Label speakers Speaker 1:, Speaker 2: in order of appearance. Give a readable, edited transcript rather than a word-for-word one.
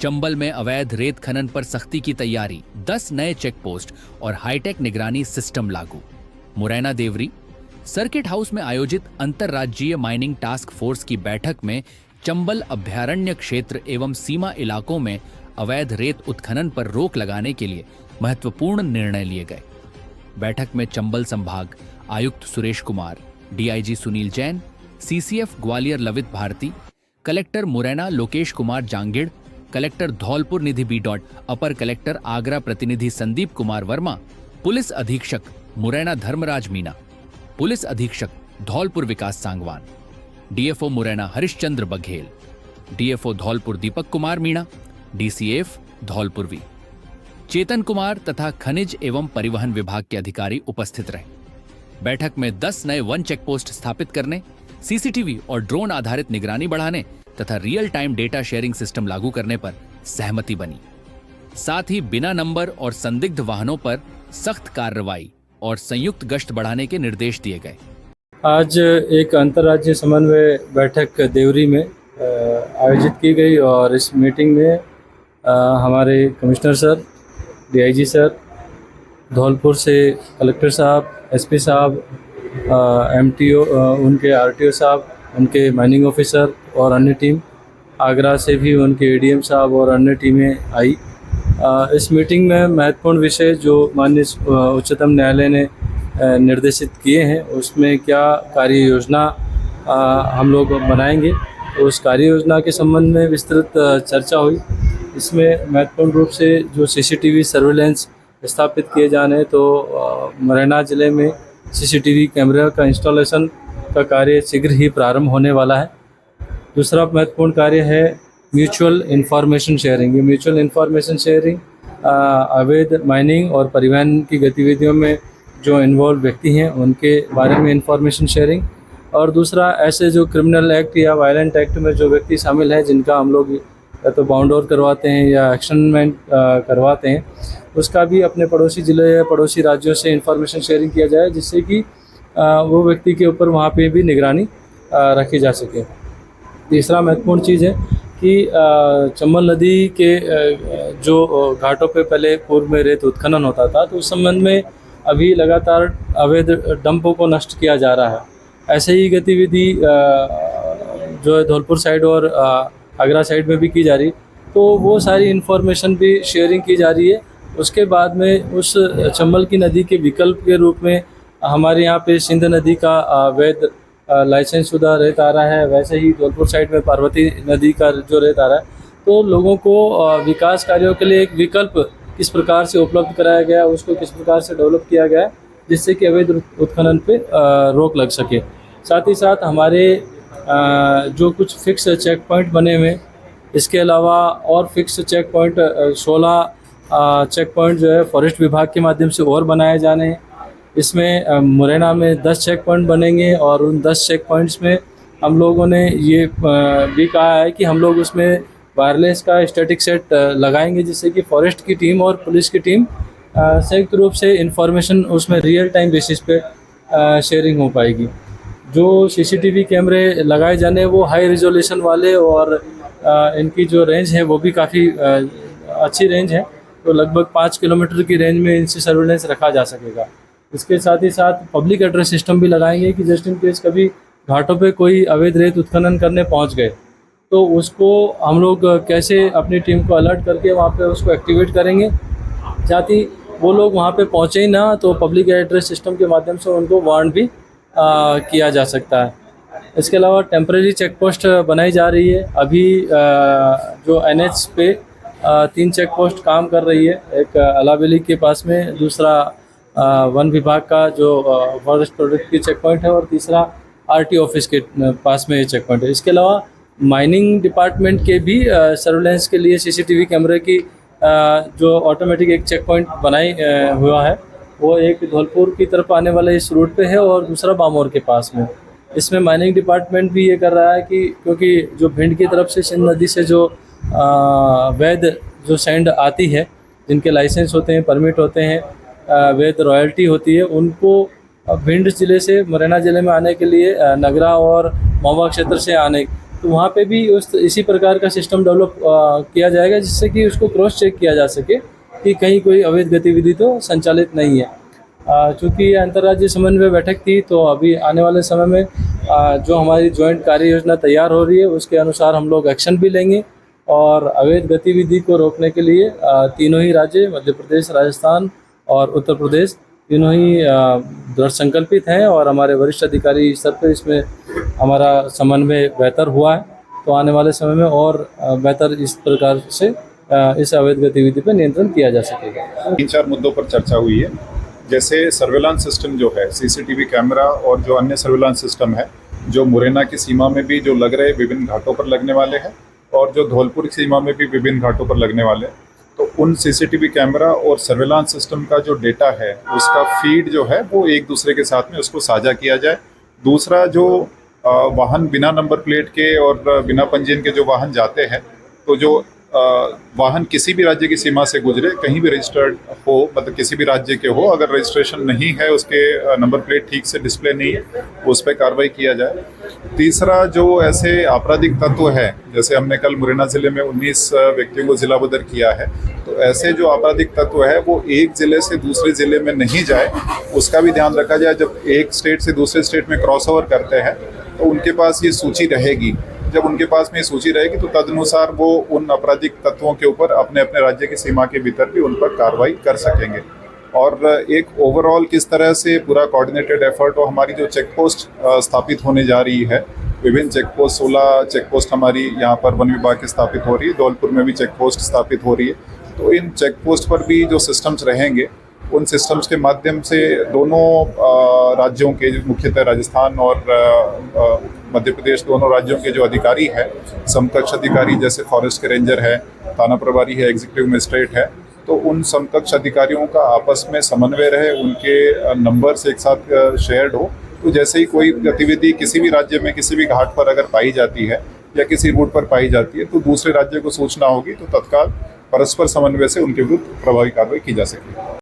Speaker 1: चंबल में अवैध रेत खनन पर सख्ती की तैयारी, 10 नए चेक पोस्ट और हाईटेक निगरानी सिस्टम लागू। मुरैना देवरी सर्किट हाउस में आयोजित अंतर्राज्यीय माइनिंग टास्क फोर्स की बैठक में चंबल अभ्यारण्य क्षेत्र एवं सीमा इलाकों में अवैध रेत उत्खनन पर रोक लगाने के लिए महत्वपूर्ण निर्णय लिए गए। बैठक में चंबल संभाग आयुक्त Suresh Kumar, DIG Sunil Jain, CCF Gwalior Lavit Bharti, collector Morena Lokesh Kumar Jangid, collector Dholpur Nidhi B. अपर कलेक्टर आगरा प्रतिनिधि संदीप कुमार वर्मा, पुलिस अधीक्षक मुरैना धर्मराज मीना, पुलिस अधीक्षक Dholpur Vikas Sangwan, DFO Morena Harishchandra Baghel, DFO Dholpur Deepak Kumar Meena, DCF Dholpur V Chetan Kumar तथा खनिज एवं परिवहन विभाग के अधिकारी उपस्थित रहे। बैठक में 10 नए वन चेक पोस्ट स्थापित करने, सीसीटीवी और ड्रोन आधारित निगरानी बढ़ाने तथा real time data sharing system लागू करने पर सहमति बनी। साथ ही बिना नंबर और संदिग्ध वाहनों पर सख्त कार्रवाई और संयुक्त गश्त बढ़ाने के निर्देश दिए गए।
Speaker 2: आज एक अंतर्राज्यीय समन्वय बैठक देवरी में आयोजित की गई और इस मीटिंग में हमारे commissioner sir, DIG sir, Dholpur से कलेक्टर साहब, एसपी साहब, एमटीओ, उनके आरटीओ साहब, उनके माइनिंग ऑफिसर और अन्य टीम, आगरा से भी उनके एडीएम साहब और अन्य टीमें आई। इस मीटिंग में महत्वपूर्ण विषय जो माननीय उच्चतम न्यायालय ने निर्देशित किए हैं उसमें क्या कार्य योजना हम लोग बनाएंगे, तो उस कार्य योजना के संबंध में विस्तृत चर्चा हुई। इसमें महत्वपूर्ण रूप से जो सीसीटीवी सर्विलेंस स्थापित किए जाने, तो मुरैना ज़िले में सीसीटीवी कैमरा का इंस्टॉलेशन का कार्य शीघ्र ही प्रारंभ होने वाला है। दूसरा महत्वपूर्ण कार्य है म्यूचुअल इन्फॉर्मेशन शेयरिंग। ये म्यूचुअल इन्फॉर्मेशन शेयरिंग अवैध माइनिंग और परिवहन की गतिविधियों में जो इन्वॉल्व व्यक्ति हैं उनके बारे में इन्फॉर्मेशन शेयरिंग, और दूसरा ऐसे जो क्रिमिनल एक्ट या वायलेंट एक्ट में जो व्यक्ति शामिल है जिनका हम लोग या तो बाउंड ओवर करवाते हैं या एक्शनमेंट करवाते हैं, उसका भी अपने पड़ोसी ज़िले या पड़ोसी राज्यों से इन्फॉर्मेशन शेयरिंग किया जाए, जिससे कि वो व्यक्ति के ऊपर वहाँ पे भी निगरानी रखी जा सके। तीसरा महत्वपूर्ण चीज़ है कि चंबल नदी के जो घाटों पे पहले पूर्व में रेत उत्खनन होता था, तो उस संबंध में अभी लगातार अवैध डंपों को नष्ट किया जा रहा है। ऐसे ही गतिविधि जो है धौलपुर साइड और आगरा साइड में भी की जा रही, तो वो सारी इन्फॉर्मेशन भी शेयरिंग की जा रही है। उसके बाद में उस चंबल की नदी के विकल्प के रूप में हमारे यहाँ पे सिंध नदी का वैध लाइसेंस शुदा रेत आ रहा है, वैसे ही धौलपुर साइड में पार्वती नदी का जो रेत आ रहा है। तो लोगों को विकास कार्यों के लिए एक विकल्प किस प्रकार से उपलब्ध कराया गया, उसको किस प्रकार से डेवलप किया गया है, जिससे कि अवैध उत्खनन पे रोक लग सके। साथ ही साथ हमारे जो कुछ फिक्स चेक पॉइंट बने हुए, इसके अलावा और fix check point 16 check point जो है फॉरेस्ट विभाग के माध्यम से और बनाए जाने हैं। इसमें मुरैना में 10 चेक पॉइंट बनेंगे और उन 10 चेक पॉइंट्स में हम लोगों ने ये भी कहा है कि हम लोग उसमें वायरलेस का स्टैटिक सेट लगाएंगे, जिससे कि फॉरेस्ट की टीम और पुलिस की टीम संयुक्त रूप से इंफॉर्मेशन उसमें रियल टाइम बेसिस पे शेयरिंग हो पाएगी। जो सीसीटीवी कैमरे लगाए जाने वो हाई रिजोल्यूशन वाले और इनकी जो रेंज है वो भी काफ़ी अच्छी रेंज है, तो लगभग 5 किलोमीटर की रेंज में इनसे सर्विलेंस रखा जा सकेगा। इसके साथ ही साथ पब्लिक एड्रेस सिस्टम भी लगाएंगे कि जस्ट इन केस कभी घाटों पे कोई अवैध रेत उत्खनन करने पहुंच गए, तो उसको हम लोग कैसे अपनी टीम को अलर्ट करके वहाँ पे उसको एक्टिवेट करेंगे, ताकि वो लोग वहाँ पे पहुँचे ही ना, तो पब्लिक एड्रेस सिस्टम के माध्यम से उनको वार्न भी किया जा सकता है। इसके अलावा टेम्परेरी चेक पोस्ट बनाई जा रही है। अभी जो एनएच पे 3 चेक पोस्ट काम कर रही है, एक अलावेली के पास में, दूसरा वन विभाग का जो फॉरेस्ट प्रोडक्ट की चेक पॉइंट है, और तीसरा आरटी ऑफिस के पास में ये चेक पॉइंट है। इसके अलावा माइनिंग डिपार्टमेंट के भी सर्विलेंस के लिए सीसीटीवी कैमरे की जो ऑटोमेटिक एक चेक पॉइंट बनाई हुआ है, वो एक धौलपुर की तरफ आने वाले इस रूट पे है और दूसरा बामोर के पास में। इसमें माइनिंग डिपार्टमेंट भी ये कर रहा है कि क्योंकि जो भिंड की तरफ से सिंध नदी से जो वैध जो सैंड आती है, जिनके लाइसेंस होते हैं, परमिट होते हैं, वैध रॉयल्टी होती है, उनको भिंड ज़िले से मुरैना ज़िले में आने के लिए नगरा और महुआ क्षेत्र से आने तो वहाँ पे भी इसी प्रकार का सिस्टम डेवलप किया जाएगा, जिससे कि उसको क्रॉस चेक किया जा सके कि कहीं कोई अवैध गतिविधि तो संचालित नहीं है। चूँकि ये अंतर्राज्यीय समन्वय बैठक थी, तो अभी आने वाले समय में जो हमारी जॉइंट कार्य योजना तैयार हो रही है उसके अनुसार हम लोग एक्शन भी लेंगे और अवैध गतिविधि को रोकने के लिए तीनों ही राज्य, मध्य प्रदेश, राजस्थान और उत्तर प्रदेश, तीनों ही दृढ़ संकल्पित हैं और हमारे वरिष्ठ अधिकारी स्तर पर इसमें हमारा समन्वय बेहतर हुआ है। तो आने वाले समय में और बेहतर इस प्रकार से इस अवैध गतिविधि पर नियंत्रण किया जा सकेगा।
Speaker 3: 3-4 मुद्दों पर चर्चा हुई है, जैसे सर्वेलांस सिस्टम जो है, सीसीटीवी कैमरा और जो अन्य सर्वेलांस सिस्टम है जो मुरैना की सीमा में भी जो लग रहे विभिन्न घाटों पर लगने वाले हैं और जो धौलपुर की सीमा में भी विभिन्न घाटों पर लगने वाले हैं, तो उन सीसीटीवी कैमरा और सर्वेलांस सिस्टम का जो डेटा है उसका फीड जो है वो एक दूसरे के साथ में उसको साझा किया जाए। दूसरा, जो वाहन बिना नंबर प्लेट के और बिना पंजीयन के जो वाहन जाते हैं, तो जो वाहन किसी भी राज्य की सीमा से गुजरे, कहीं भी रजिस्टर्ड हो, मतलब किसी भी राज्य के हो, अगर रजिस्ट्रेशन नहीं है, उसके नंबर प्लेट ठीक से डिस्प्ले नहीं है, उस पर कार्रवाई किया जाए। तीसरा, जो ऐसे आपराधिक तत्व है, जैसे हमने कल मुरैना ज़िले में 19 व्यक्तियों को जिला बदर किया है, तो ऐसे जो आपराधिक तत्व है वो एक ज़िले से दूसरे ज़िले में नहीं जाए, उसका भी ध्यान रखा जाए। जब एक स्टेट से दूसरे स्टेट में क्रॉस ओवर करते हैं तो उनके पास ये सूची रहेगी। जब उनके पास में ये सूची रहेगी तो तदनुसार वो उन आपराधिक तत्वों के ऊपर अपने अपने राज्य की सीमा के भीतर भी उन पर कार्रवाई कर सकेंगे। और एक ओवरऑल किस तरह से पूरा कोऑर्डिनेटेड एफर्ट, और हमारी जो चेक पोस्ट स्थापित होने जा रही है, विभिन्न चेक पोस्ट, 16 चेक पोस्ट हमारी यहाँ पर वन विभाग की स्थापित हो रही है, धौलपुर में भी चेक पोस्ट स्थापित हो रही है। तो इन चेक पोस्ट पर भी जो सिस्टम्स रहेंगे, उन सिस्टम्स के माध्यम से दोनों राज्यों के, मुख्यतः राजस्थान और मध्य प्रदेश, दोनों राज्यों के जो अधिकारी हैं, समकक्ष अधिकारी जैसे फॉरेस्ट के रेंजर है, थाना प्रभारी है, एग्जीक्यूटिव मजिस्ट्रेट है, तो उन समकक्ष अधिकारियों का आपस में समन्वय रहे, उनके नंबर्स एक साथ शेयर्ड हो। तो जैसे ही कोई गतिविधि किसी भी राज्य में किसी भी घाट पर अगर पाई जाती है या किसी रूट पर पाई जाती है, तो दूसरे राज्य को सूचना होगी, तो तत्काल परस्पर समन्वय से उनके विरुद्ध प्रभावी कार्रवाई की जा सकेगी।